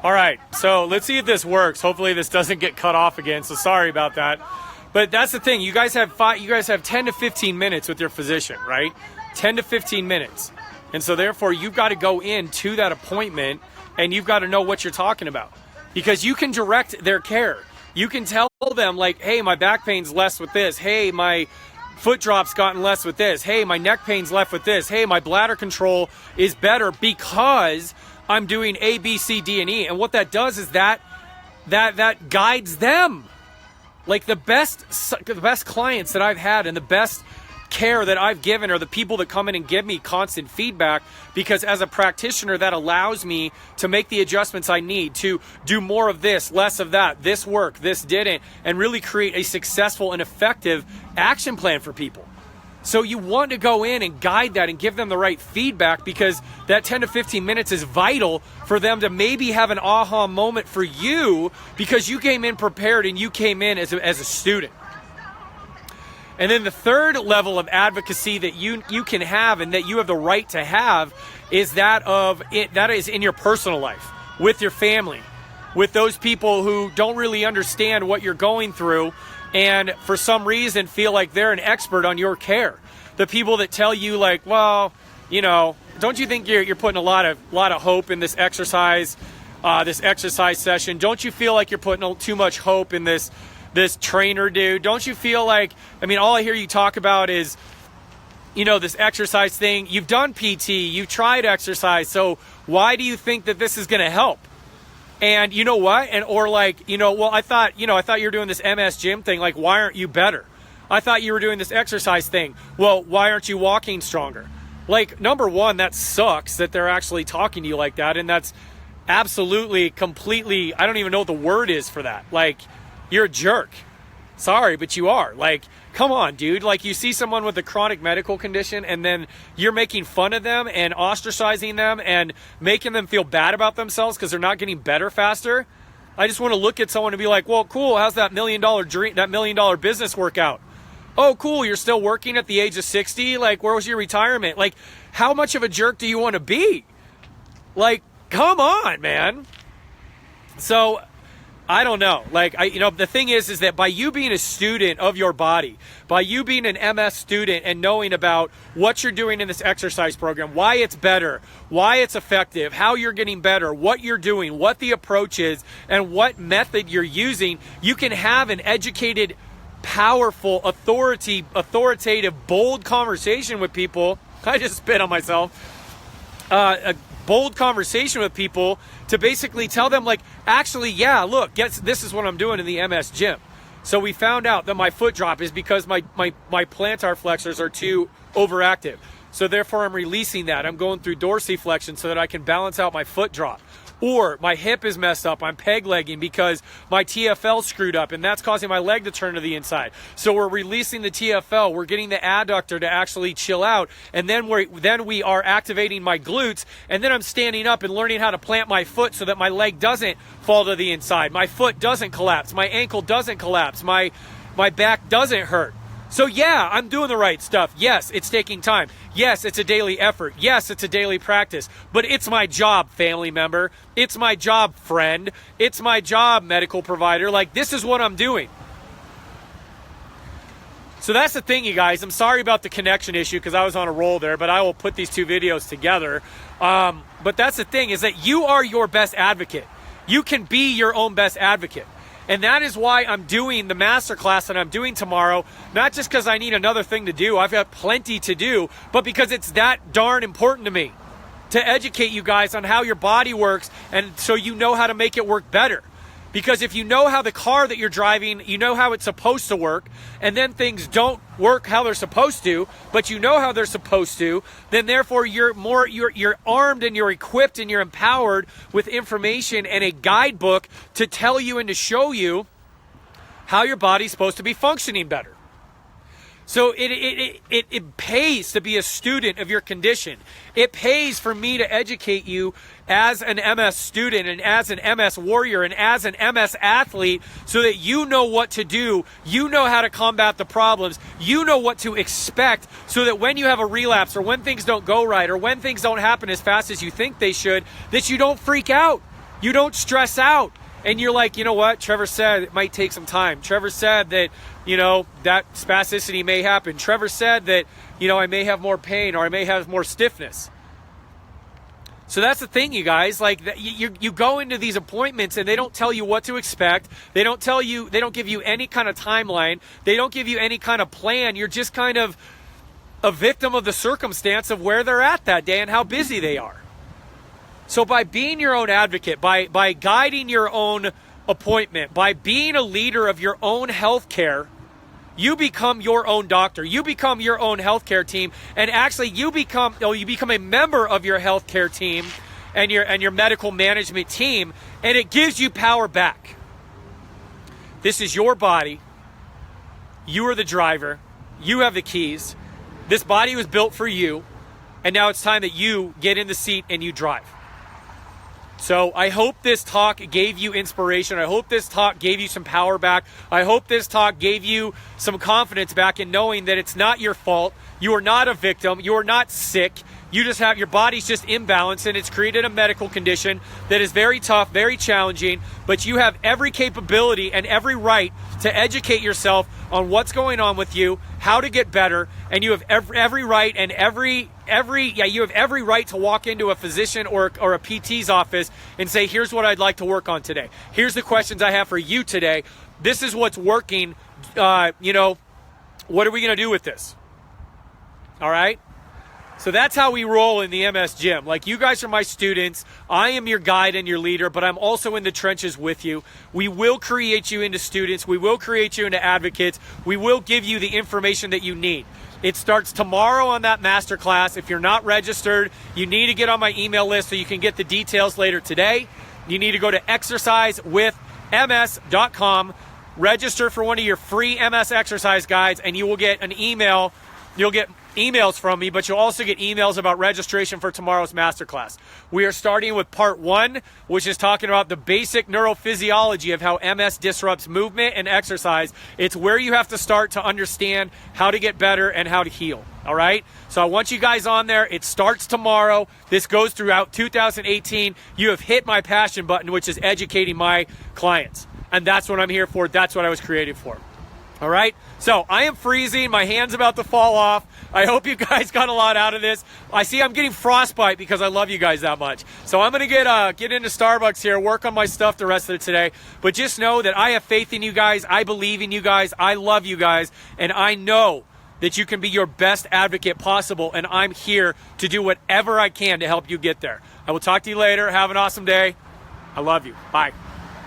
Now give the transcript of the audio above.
All right, so let's see if this works. Hopefully this doesn't get cut off again, so sorry about that. But that's the thing. You guys have 10 to 15 minutes with your physician, right? 10 to 15 minutes. And so therefore you've got to go into that appointment and you've got to know what you're talking about, because you can direct their care. You can tell them like, hey, my back pain's less with this. Hey, my foot drop's gotten less with this. Hey, my neck pain's left with this. Hey, my bladder control is better because I'm doing A, B, C, D, and E. And what that does is that guides them. Like the best clients that I've had and the best care that I've given are the people that come in and give me constant feedback, because as a practitioner, that allows me to make the adjustments I need to do more of this, less of that, this worked, this didn't, and really create a successful and effective action plan for people. So you want to go in and guide that and give them the right feedback, because that 10 to 15 minutes is vital for them to maybe have an aha moment for you, because you came in prepared and you came in as a student. And then the third level of advocacy that you can have and that you have the right to have is that is in your personal life, with your family, with those people who don't really understand what you're going through and for some reason feel like they're an expert on your care. The people that tell you like, well, you know, don't you think you're putting a lot of hope in this exercise session? Don't you feel like you're putting too much hope in this trainer dude? Don't you feel like, I mean, all I hear you talk about is, you know, this exercise thing. You've done PT, you've tried exercise, so why do you think that this is going to help? And you know what? And or like, you know, well, I thought you were doing this MS gym thing. Like, why aren't you better? I thought you were doing this exercise thing. Well, why aren't you walking stronger? Like, number one, that sucks that they're actually talking to you like that, and that's absolutely, completely, I don't even know what the word is for that. Like, you're a jerk. Sorry, but you are. Like, come on, dude. Like, you see someone with a chronic medical condition and then you're making fun of them and ostracizing them and making them feel bad about themselves because they're not getting better faster. I just want to look at someone and be like, well, cool. How's that $1 million dream, that $1 million business workout? Oh, cool. You're still working at the age of 60. Like, where was your retirement? Like, how much of a jerk do you want to be? Like, come on, man. So, I don't know. Like, the thing is that by you being a student of your body, by you being an MS student and knowing about what you're doing in this exercise program, why it's better, why it's effective, how you're getting better, what you're doing, what the approach is, and what method you're using, you can have an educated, powerful, authoritative, bold conversation with people. I just spit on myself. A bold conversation with people to basically tell them, like, actually, yeah, look, this is what I'm doing in the MS gym. So we found out that my foot drop is because my plantar flexors are too overactive. So therefore I'm releasing that. I'm going through dorsiflexion so that I can balance out my foot drop. Or my hip is messed up. I'm peg legging because my TFL screwed up and that's causing my leg to turn to the inside. So we're releasing the TFL. We're getting the adductor to actually chill out. And then we are activating my glutes. And then I'm standing up and learning how to plant my foot so that my leg doesn't fall to the inside. My foot doesn't collapse. My ankle doesn't collapse. My back doesn't hurt. So yeah, I'm doing the right stuff. Yes, it's taking time. Yes, it's a daily effort. Yes, it's a daily practice. But it's my job, family member. It's my job, friend. It's my job, medical provider. Like, this is what I'm doing. So that's the thing, you guys. I'm sorry about the connection issue because I was on a roll there, but I will put these two videos together. But that's the thing, is that you are your best advocate. You can be your own best advocate. And that is why I'm doing the masterclass that I'm doing tomorrow, not just because I need another thing to do. I've got plenty to do, but because it's that darn important to me to educate you guys on how your body works, and so you know how to make it work better. Because if you know how the car that you're driving, you know how it's supposed to work, and then things don't work how they're supposed to, but you know how they're supposed to, then therefore you're armed and you're equipped and you're empowered with information and a guidebook to tell you and to show you how your body's supposed to be functioning better. So it pays to be a student of your condition. It pays for me to educate you as an MS student and as an MS warrior and as an MS athlete so that you know what to do, you know how to combat the problems, you know what to expect so that when you have a relapse or when things don't go right or when things don't happen as fast as you think they should, that you don't freak out. You don't stress out. And you're like, you know what? Trevor said it might take some time. Trevor said that, that spasticity may happen. Trevor said that, I may have more pain or I may have more stiffness. So that's the thing, you guys. Like, you go into these appointments and they don't tell you what to expect. They don't give you any kind of timeline. They don't give you any kind of plan. You're just kind of a victim of the circumstance of where they're at that day and how busy they are. So by being your own advocate, by guiding your own appointment, by being a leader of your own healthcare, you become your own doctor. You become your own healthcare team, and actually you become a member of your healthcare team and your medical management team, and it gives you power back. This is your body. You are the driver. You have the keys. This body was built for you, and now it's time that you get in the seat and you drive. So I hope this talk gave you inspiration. I hope this talk gave you some power back. I hope this talk gave you some confidence back in knowing that it's not your fault. You are not a victim. You are not sick. You just have, your body's just imbalanced, and it's created a medical condition that is very tough, very challenging, but you have every capability and every right to educate yourself on what's going on with you, how to get better, and you have every right and you have every right to walk into a physician or a PT's office and say, here's what I'd like to work on today. Here's the questions I have for you today. This is what's working. What are we going to do with this? All right? So that's how we roll in the MS Gym. Like, you guys are my students. I am your guide and your leader, but I'm also in the trenches with you. We will create you into students. We will create you into advocates. We will give you the information that you need. It starts tomorrow on that masterclass. If you're not registered, you need to get on my email list so you can get the details later today. You need to go to exercisewithms.com, register for one of your free MS exercise guides, and you will get an email. You'll get emails from me, but you'll also get emails about registration for tomorrow's masterclass. We are starting with part 1, which is talking about the basic neurophysiology of how MS disrupts movement and exercise. It's where you have to start to understand how to get better and how to heal. All right? So I want you guys on there. It starts tomorrow. This goes throughout 2018. You have hit my passion button, which is educating my clients. And that's what I'm here for. That's what I was created for. All right, so I am freezing. My hand's about to fall off. I hope you guys got a lot out of this. I see I'm getting frostbite because I love you guys that much. So I'm going to get into Starbucks here, work on my stuff the rest of today. But just know that I have faith in you guys. I believe in you guys. I love you guys. And I know that you can be your best advocate possible. And I'm here to do whatever I can to help you get there. I will talk to you later. Have an awesome day. I love you. Bye.